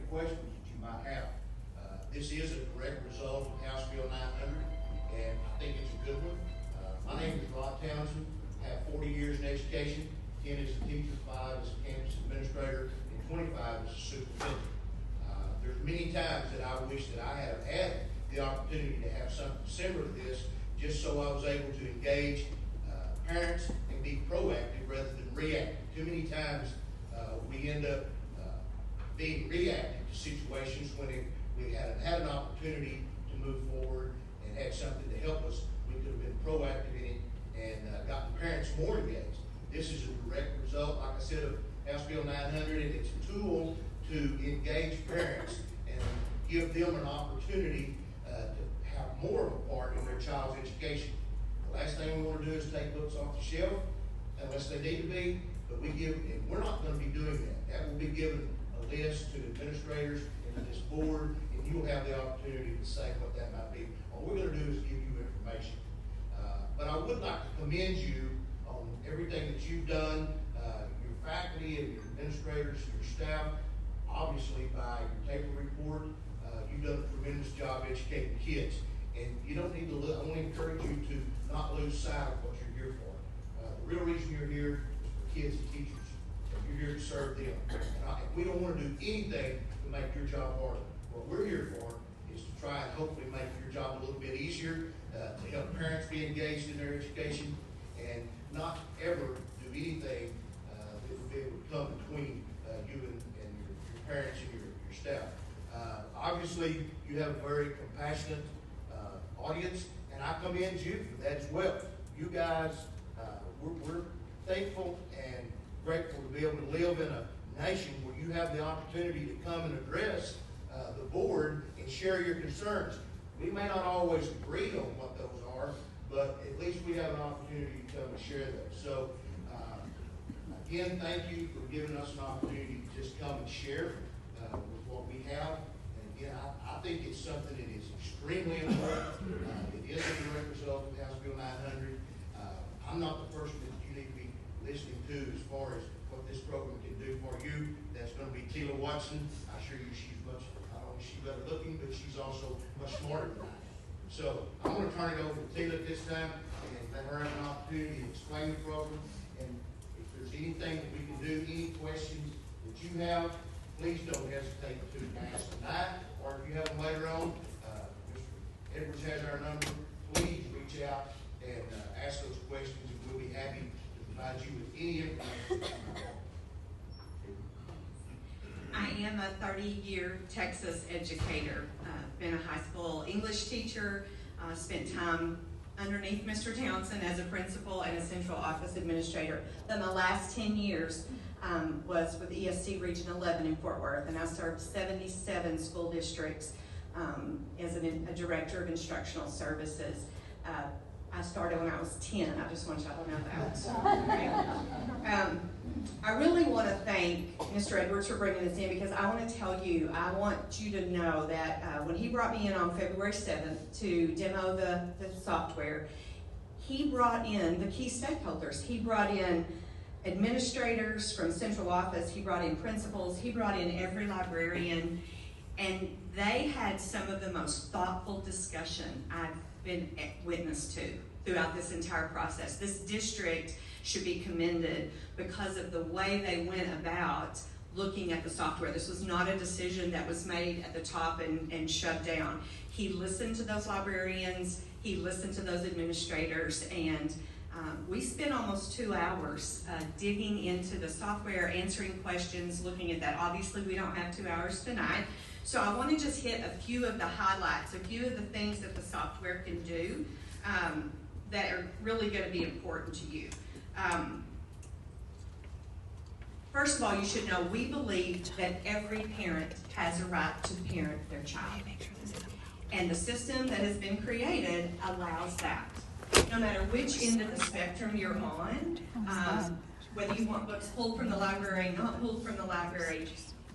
questions that you might have. This is a direct result of House Bill 900, and I think it's a good one. My name is Rod Townsend. I have 40 years in education, 10 as a teacher, 5 as a campus administrator, and 25 as a superintendent. There's many times that I wish that I had had the opportunity to have something similar to this, just so I was able to engage parents and be proactive rather than reactive. Too many times we end up being reactive to situations when we had an opportunity to move forward and had something to help us. We could have been proactive in it and gotten parents more engaged. This is a direct result, like I said, of House Bill 900, and it's a tool to engage parents and give them an opportunity to have more of a part in their child's education. The last thing we want to do is take books off the shelf, unless they need to be, but and we're not going to be doing that. That will be given a list to administrators and to this board, and you'll have the opportunity to say what that might be. All we're going to do is give you information. But I would like to commend you on everything that you've done, your faculty and your administrators, your staff. Obviously, by your paper report, you've done a tremendous job educating kids. And you don't need to I want to encourage you to not lose sight of what you're here for. The real reason you're here is for kids and teachers. And you're here to serve them. And we don't want to do anything to make your job harder. What we're here for is to try and hopefully make your job a little bit easier, to help parents be engaged in their education, and not ever do anything that would be able to come between you and your parents and your staff. Obviously, you have a very compassionate audience, and I commend you for that as well. You guys, we're thankful and grateful to be able to live in a nation where you have the opportunity to come and address the board and share your concerns. We may not always agree on what those are, but at least we have an opportunity to come and share those. So, again, thank you for giving us an opportunity to just come and share with what we have. And again, I think it's something that is extremely important. It is a direct result of House Bill 900. I'm not the person that you need to be listening to as far as what this program can do for you. That's going to be Tila Watson. I assure you she's not only she's better looking, but she's also much smarter than I am. So I'm going to turn it over to Tila this time and let her have an opportunity to explain the program. And if there's anything that we can do, any questions that you have, please don't hesitate to ask tonight, or if you have them later on. Mr. Edwards has our number. Please reach out and ask those questions, and we'll be happy to provide you with any information. I am a 30-year Texas educator. Been a high school English teacher, spent time underneath Mr. Townsend as a principal and a central office administrator. Then the last 10 years was with ESC Region 11 in Fort Worth, and I served 77 school districts as a director of instructional services. I started when I was 10. I just want y'all to know that. I really want to thank Mr. Edwards for bringing this in, because I want to tell you, I want you to know that when he brought me in on February 7th to demo the software, he brought in the key stakeholders. He brought in administrators from central office, he brought in principals, he brought in every librarian, and they had some of the most thoughtful discussion I've been witness to throughout this entire process. This district should be commended because of the way they went about looking at the software. This was not a decision that was made at the top and shut down. He listened to those librarians, he listened to those administrators, and we spent almost 2 hours digging into the software, answering questions, looking at that. Obviously, we don't have 2 hours tonight, so I want to just hit a few of the highlights, a few of the things that the software can do that are really going to be important to you. First of all, you should know we believe that every parent has a right to parent their child. And the system that has been created allows that. No matter which end of the spectrum you're on, whether you want books pulled from the library, not pulled from the library,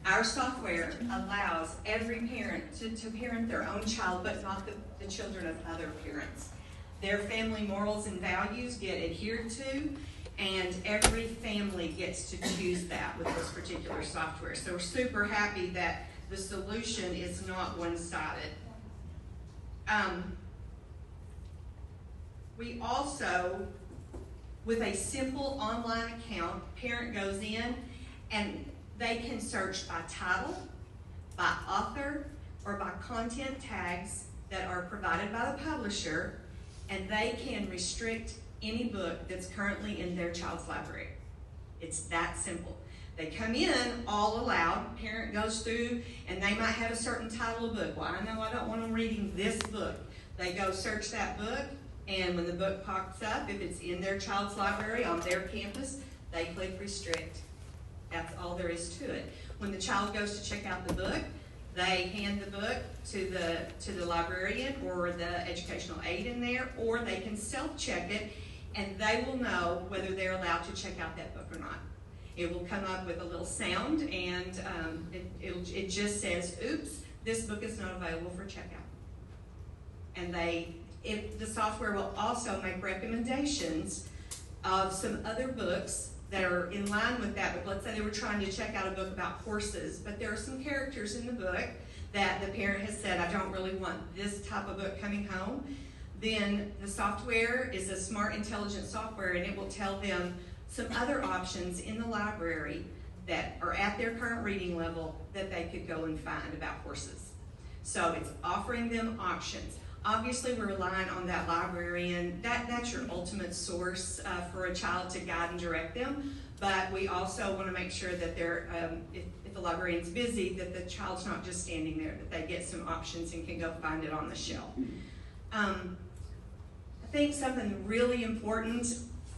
our software allows every parent to parent their own child, but not the children of other parents. Their family morals and values get adhered to, and every family gets to choose that with this particular software. So we're super happy that The solution is not one-sided. We also, with a simple online account, parent goes in and they can search by title, by author, or by content tags that are provided by the publisher, and they can restrict any book that's currently in their child's library. It's that simple. They come in all allowed, parent goes through, and they might have a certain title of book. Well, I know I don't want them reading this book. They go search that book, and when the book pops up, if it's in their child's library on their campus, they click restrict. That's all there is to it. When the child goes to check out the book, they hand the book to the librarian or the educational aide in there, or they can self-check it, and they will know whether they're allowed to check out that book or not. It will come up with a little sound, and it just says, oops, this book is not available for checkout. And the software will also make recommendations of some other books that are in line with that book. Let's say they were trying to check out a book about horses, but there are some characters in the book that the parent has said, I don't really want this type of book coming home. Then the software is a smart, intelligent software, and it will tell them some other options in the library that are at their current reading level that they could go and find about horses. So it's offering them options. Obviously, we're relying on that librarian. That's your ultimate source for a child to guide and direct them. But we also want to make sure that they're, if the librarian's busy, that the child's not just standing there, that they get some options and can go find it on the shelf. I think something really important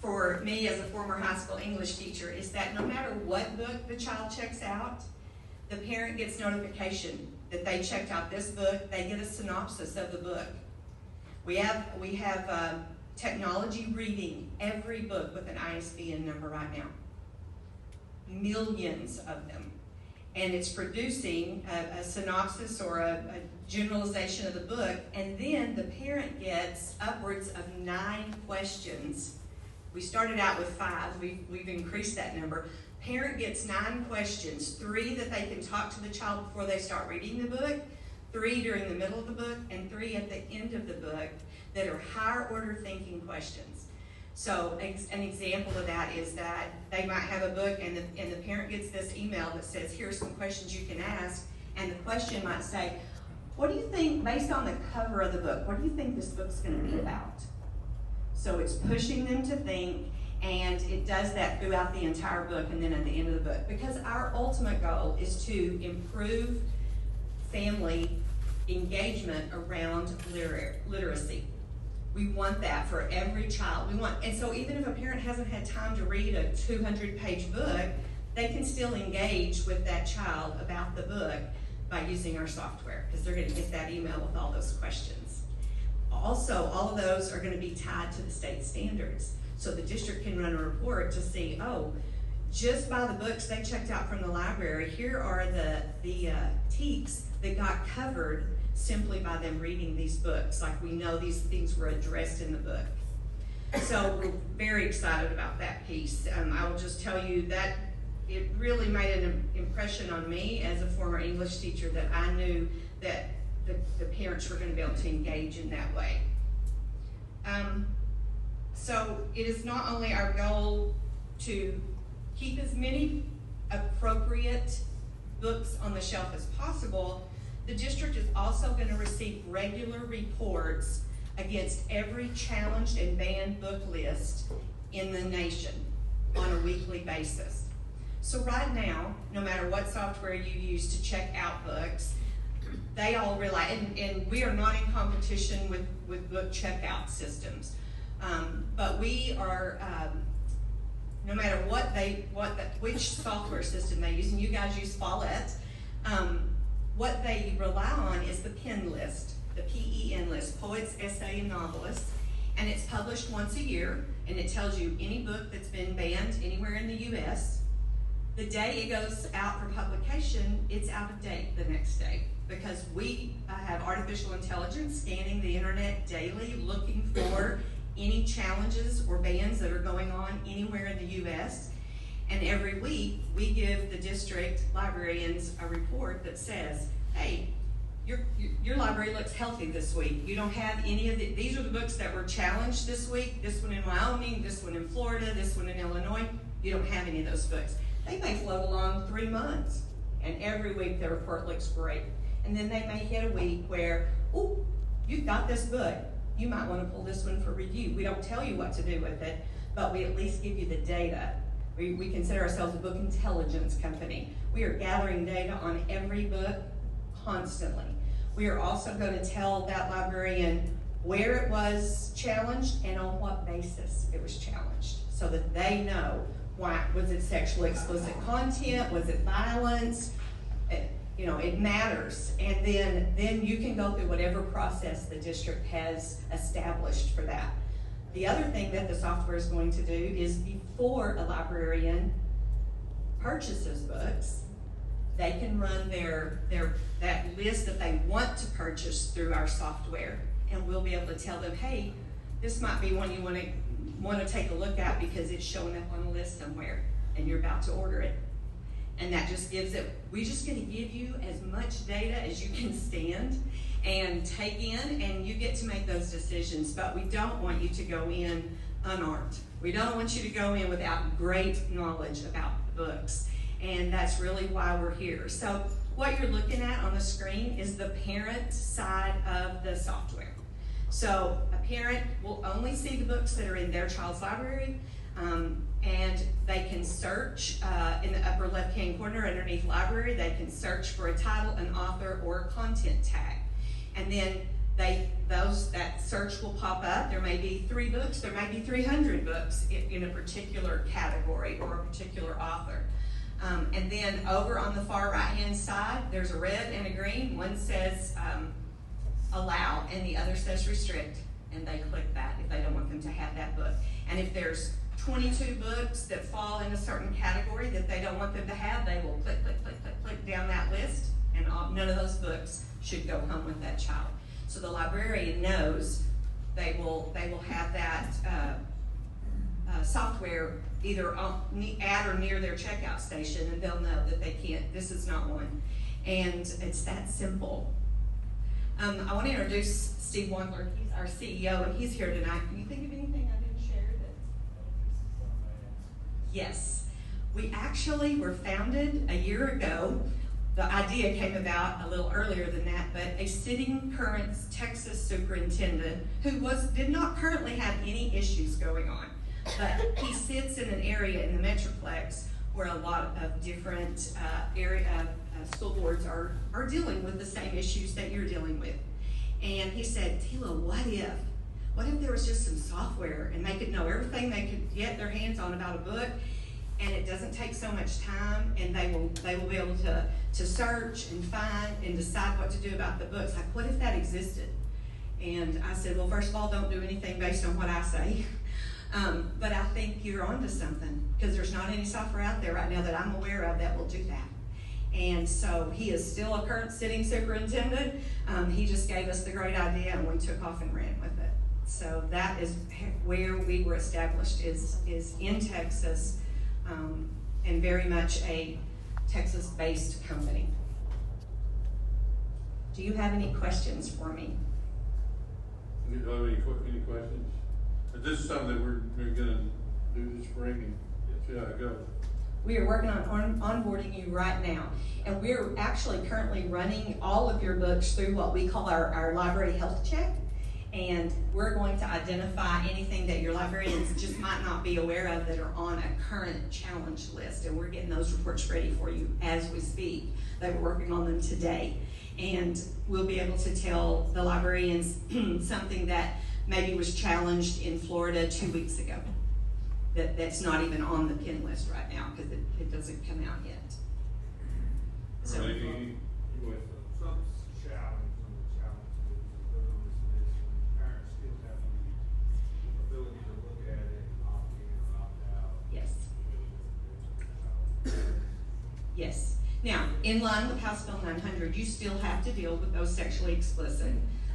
for me as a former high school English teacher is that no matter what book the child checks out, the parent gets notification that they checked out this book. They get a synopsis of the book. We have technology reading every book with an ISBN number right now. Millions of them. And it's producing a synopsis or a generalization of the book, and then the parent gets upwards of 9 questions. We started out with 5. We've increased that number. Parent gets 9 questions, 3 that they can talk to the child before they start reading the book, 3 during the middle of the book, and 3 at the end of the book that are higher order thinking questions. So an example of that is that they might have a book and the parent gets this email that says, here's some questions you can ask, and the question might say, what do you think, based on the cover of the book, what do you think this book's going to be about? So it's pushing them to think, and it does that throughout the entire book and then at the end of the book. Because our ultimate goal is to improve family engagement around literacy. We want that for every child. And so even if a parent hasn't had time to read a 200-page book, they can still engage with that child about the book by using our software, because they're going to get that email with all those questions. Also, all of those are going to be tied to the state standards. So the district can run a report to see, oh, just by the books they checked out from the library, here are the TEKs that got covered simply by them reading these books. Like, we know these things were addressed in the book. So we're very excited about that piece. I will just tell you that it really made an impression on me as a former English teacher that I knew that the parents were going to be able to engage in that way. So it is not only our goal to keep as many appropriate books on the shelf as possible, the district is also going to receive regular reports against every challenged and banned book list in the nation on a weekly basis. So right now, no matter what software you use to check out books, they all rely, and we are not in competition with book checkout systems, but we are, no matter which software system they use, and you guys use Follett, what they rely on is the PEN list, the PEN list, poets, essay, and novelists, and it's published once a year, and it tells you any book that's been banned anywhere in the U.S. The day it goes out for publication, it's out of date the next day, because we have artificial intelligence scanning the internet daily, looking for any challenges or bans that are going on anywhere in the U.S., And every week, we give the district librarians a report that says, hey, your library looks healthy this week. You don't have any of these are the books that were challenged this week. This one in Wyoming, this one in Florida, this one in Illinois. You don't have any of those books. They may float along 3 months, and every week their report looks great. And then they may hit a week where, oh, you've got this book. You might want to pull this one for review. We don't tell you what to do with it, but we at least give you the data. We consider ourselves a book intelligence company. We are gathering data on every book constantly. We are also going to tell that librarian where it was challenged and on what basis it was challenged, so that they know why. Was it sexually explicit content? Was it violence? It matters. And then you can go through whatever process the district has established for that. The other thing that the software is going to do is, before a librarian purchases books, they can run that list that they want to purchase through our software, and we'll be able to tell them, hey, this might be one you want to take a look at because it's showing up on a list somewhere, and you're about to order it. And that just gives it. We're just going to give you as much data as you can stand and take in, and you get to make those decisions. But we don't want you to go in unarmed. We don't want you to go in without great knowledge about the books. And that's really why we're here. So what you're looking at on the screen is the parent side of the software. So a parent will only see the books that are in their child's library, and they can search in the upper left-hand corner underneath library. They can search for a title, an author, or a content tag. And then that search will pop up. There may be 3 books, there may be 300 books in a particular category or a particular author. And then over on the far right-hand side, there's a red and a green. One says allow, and the other says restrict. And they click that if they don't want them to have that book. And if there's 22 books that fall in a certain category that they don't want them to have, they will click down that list, and none of those books should go home with that child. So the librarian knows they will have that software either at or near their checkout station, and they'll know that they can't, this is not one. And it's that simple. I want to introduce Steve Wandler. He's our CEO, and he's here tonight. Can you think of anything I didn't share? Yes. We actually were founded a year ago. The idea came about a little earlier than that, but a sitting current Texas superintendent who did not currently have any issues going on, but he sits in an area in the Metroplex where a lot of different school boards are dealing with the same issues that you're dealing with. And he said, Tila, what if there was just some software and they could know everything they could get their hands on about a book, and it doesn't take so much time, and they will be able to search and find and decide what to do about the books. Like, what if that existed? And I said, well, first of all, don't do anything based on what I say. But I think you're onto something, because there's not any software out there right now that I'm aware of that will do that. And so he is still a current sitting superintendent. He just gave us the great idea, and we took off and ran with it. So that is where we were established, is in Texas, and very much a Texas-based company. Do you have any questions for me? Do you have any questions? This is something that we're going to do this spring and see how it goes. We are working on onboarding you right now. And we're actually currently running all of your books through what we call our library health check. And we're going to identify anything that your librarians just might not be aware of that are on a current challenge list. And we're getting those reports ready for you as we speak. They were working on them today. And we'll be able to tell the librarians something that maybe was challenged in Florida 2 weeks ago. That's not even on the pin list right now because it doesn't come out yet. So, Some challenge, parents still have the ability to look at it and opt in or opt out. yes. Yes. Now, in line with House Bill 900, you still have to deal with those sexually explicit.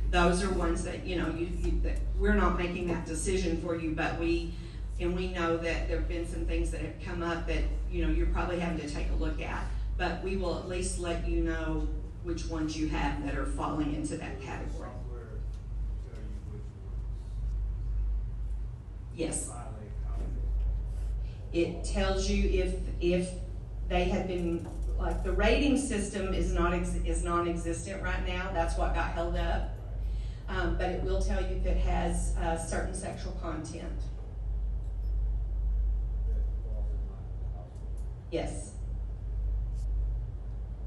Those are ones that, that we're not making that decision for you, but we And we know that there have been some things that have come up that, you know, you're probably having to take a look at. But we will at least let you know which ones you have that are falling into that category. Software tell you which ones Yes. violate copyright. It tells you if they have been, like, the rating system is non-existent right now. That's what got held up. But it will tell you if it has certain sexual content. That falls in line with the household. Yes.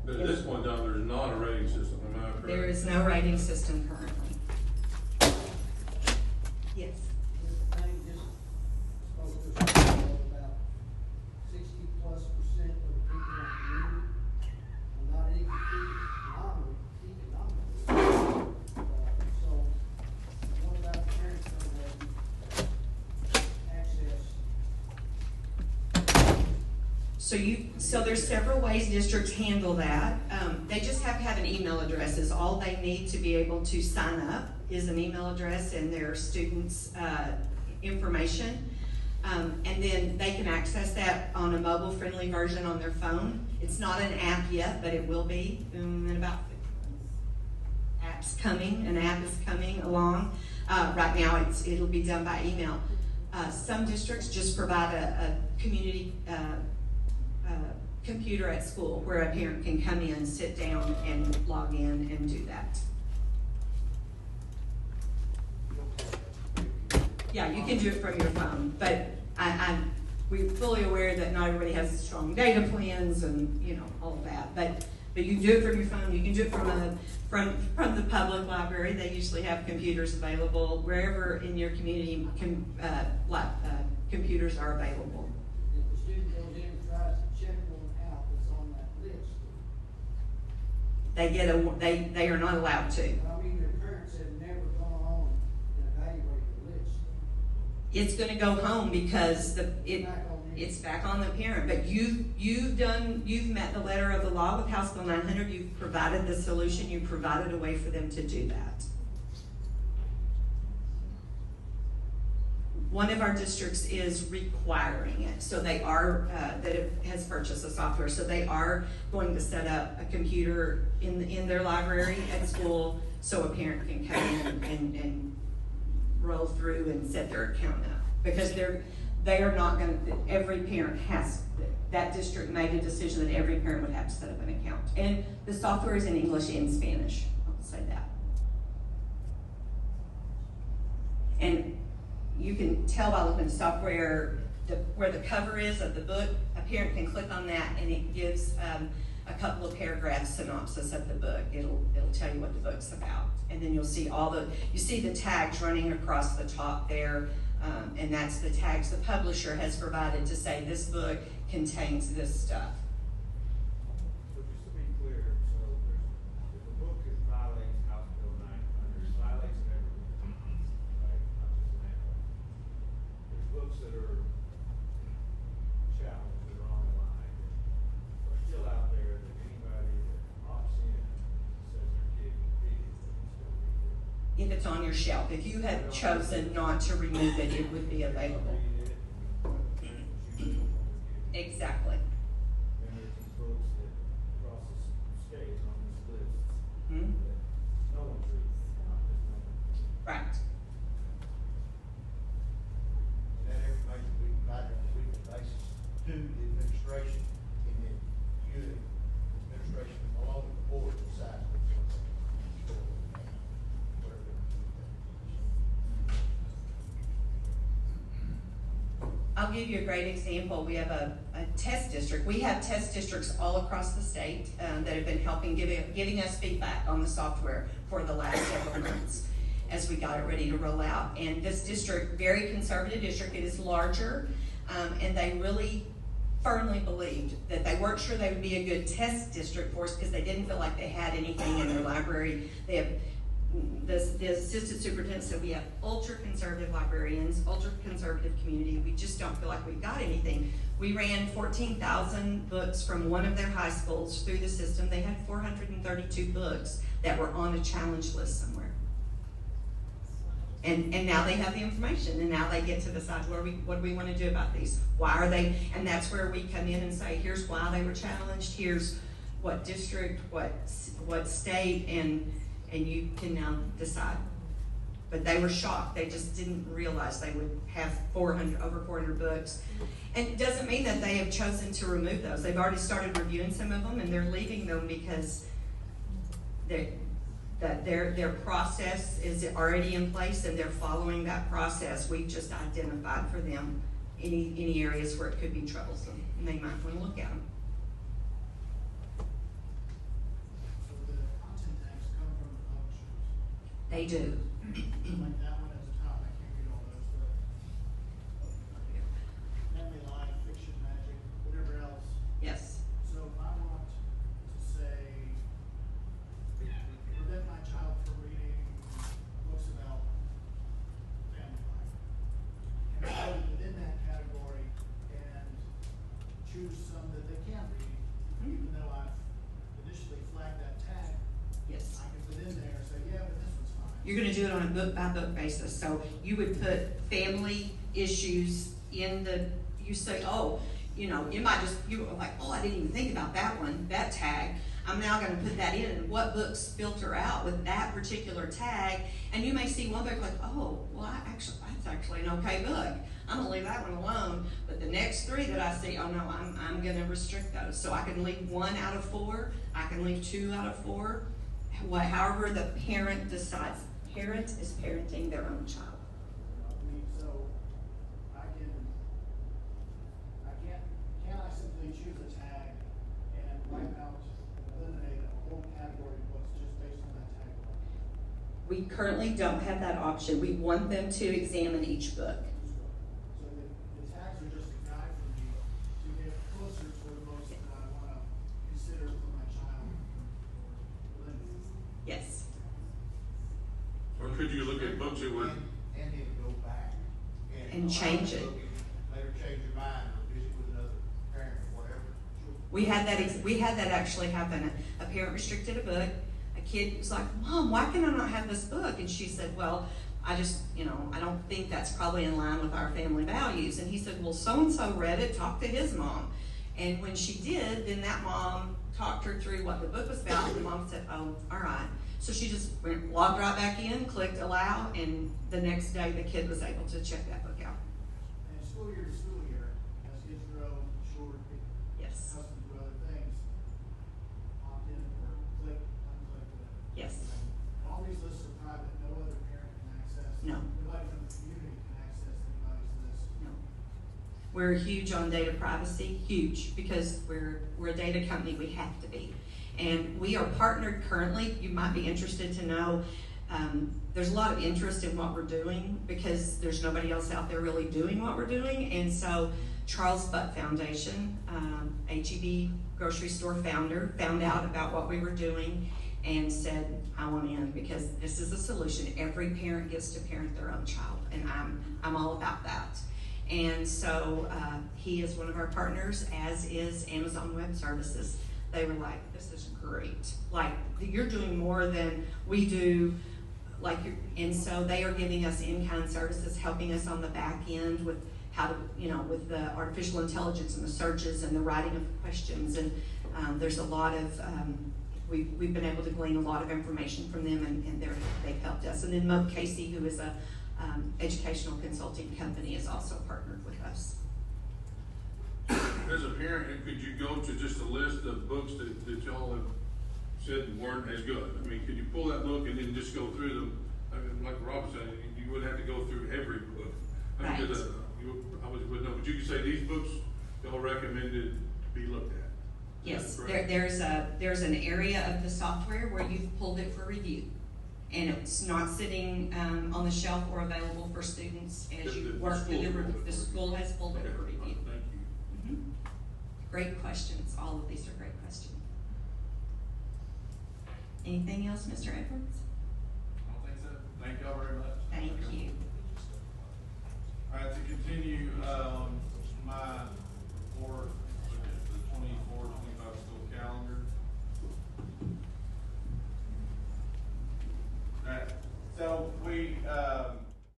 But at this point, Don, there's not a rating system, am I correct? There is no rating system currently. Yes. This thing just spoke to us about 60+% of the people in the community are not economically. So what about the parents that have access? So there's several ways districts handle that. They just have to have an email address is all they need to be able to sign up is an email address and their students' information. And then they can access that on a mobile-friendly version on their phone. It's not an app yet, but it will be in about 6 months. An app is coming along. Right now, it'll be done by email. Some districts just provide a community computer at school where a parent can come in, sit down, and log in and do that. Yeah, you can do it from your phone, but we're fully aware that not everybody has strong data plans and, you know, all of that. But you can do it from your phone. You can do it from the public library. They usually have computers available wherever in your community computers are available. If the student goes in and tries to check one out that's on that list, They are not allowed to. but I mean, their parents have never gone on and evaluated the list. It's going to go home because Back on them. it's back on the parent. But you've met the letter of the law with House Bill 900. You've provided the solution. You provided a way for them to do that. One of our districts is requiring it, so they are that it has purchased the software. So they are going to set up a computer in their library at school, so a parent can come in and roll through and set their account up, because they are not going to. Every parent has. That district made a decision that every parent would have to set up an account, and the software is in English and Spanish. I'll say that. And you can tell by looking at the software where the cover is of the book. A parent can click on that, and it gives a couple of paragraphs synopsis of the book. It'll tell you what the book's about, and then you'll see the tags running across the top there, and that's the tags the publisher has provided to say this book contains this stuff. So just to be clear, so if a book violates House Bill 900, it violates everything, right? Not just land. There's books that are challenged, that are on the line, that are still out there, that anybody that opts in says their kid can read it, they can still read it. If it's on your shelf, if you have chosen not to remove it, it would be available. Read it, and the parents usually don't want their kids. Exactly. And there's these books that across the state on this list Hmm? that no one reads, not just no one. Right. And that information we provide on a weekly basis to the administration, and then you, the administration, along with the board, decide what's going on. I'll give you a great example. We have a test district. We have test districts all across the state that have been helping, giving us feedback on the software for the last several months as we got it ready to roll out. And this district, very conservative district, it is larger, and they really firmly believed that they weren't sure they would be a good test district for us because they didn't feel like they had anything in their library. They have the assistant superintendent said we have ultra-conservative librarians, ultra-conservative community. We just don't feel like we've got anything. We ran 14,000 books from one of their high schools through the system. They had 432 books that were on a challenge list somewhere. And now they have the information, and now they get to decide what do we want to do about these? Why are they, and that's where we come in and say, here's why they were challenged, here's what district, what state, and you can now decide. But they were shocked. They just didn't realize they would have over 400 books. And it doesn't mean that they have chosen to remove those. They've already started reviewing some of them, and they're leaving them because their process is already in place, and they're following that process. We've just identified for them any areas where it could be troublesome, and they might want to look at them. So the content tags come from the publishers. They do. Like that one at the top, I can't read all those, but memory, line, fiction, magic, whatever else. Yes. So if I want to say, prevent my child from reading books about family life, can I go within that category and choose some that they can read, even though I've initially flagged that tag? Yes. I can put in there and say, yeah, but this one's fine. You're going to do it on a book-by-book basis. So you would put family issues in you say, oh, you might you were like, oh, I didn't even think about that one, that tag. I'm now going to put that in, and what books filter out with that particular tag. And you may see one book like, oh, well, that's actually an okay book. I'm going to leave that one alone. But the next 3 that I see, oh no, I'm going to restrict those. So I can leave 1 out of 4. I can leave 2 out of 4. However the parent decides. Parent is parenting their own child. So can I simply choose a tag and wipe out, eliminate a whole category of books just based on that tag alone? We currently don't have that option. We want them to examine each book. So the tags are just a guide for me to get closer to the books that I want to consider for my child or eliminate. Yes. Or could you look at books that were, And then go back. And change it. Later change your mind or visit with another parent or whatever. We had that actually happen. A parent restricted a book. A kid was like, Mom, why can I not have this book? And she said, well, I just, I don't think that's probably in line with our family values. And he said, well, so-and-so read it, talk to his mom. And when she did, then that mom talked her through what the book was about. And the mom said, oh, all right. So she just logged right back in, clicked allow, and the next day the kid was able to check that book out. And school year to school year, as kids grow, mature, get Yes. accustomed to other things, opt in or click, unclick, whatever. Yes. All these lists are private, no other parent can access. No. Nobody from the community can access anybody's list. No. We're huge on data privacy, huge, because we're a data company, we have to be. And we are partnered currently. You might be interested to know there's a lot of interest in what we're doing because there's nobody else out there really doing what we're doing. And so Charles Butt Foundation, HEB grocery store founder, found out about what we were doing and said, I want in because this is a solution. Every parent gets to parent their own child, and I'm all about that. And so he is one of our partners, as is Amazon Web Services. They were like, this is great. Like, you're doing more than we do. And so they are giving us in-kind services, helping us on the back end with how to, with the artificial intelligence and the searches and the writing of questions. And there's a lot of, we've been able to glean a lot of information from them, and they've helped us. And then Moe Casey, who is a educational consulting company, is also partnered with us. as a parent, could you go to just a list of books that y'all have said weren't as good? I mean, could you pull that book and then just go through them? I mean, like Rob said, you wouldn't have to go through every book. I mean, Right. because I would know, but you could say these books y'all recommended be looked at. Yes, Correct? there's an area of the software where you've pulled it for review. And it's not sitting on the shelf or available for students as you work through the school has pulled it for review. Thank you. Mhm. Great questions. All of these are great questions. Anything else, Mr. Edwards? I don't think so. Thank y'all very much. Thank you. All right, to continue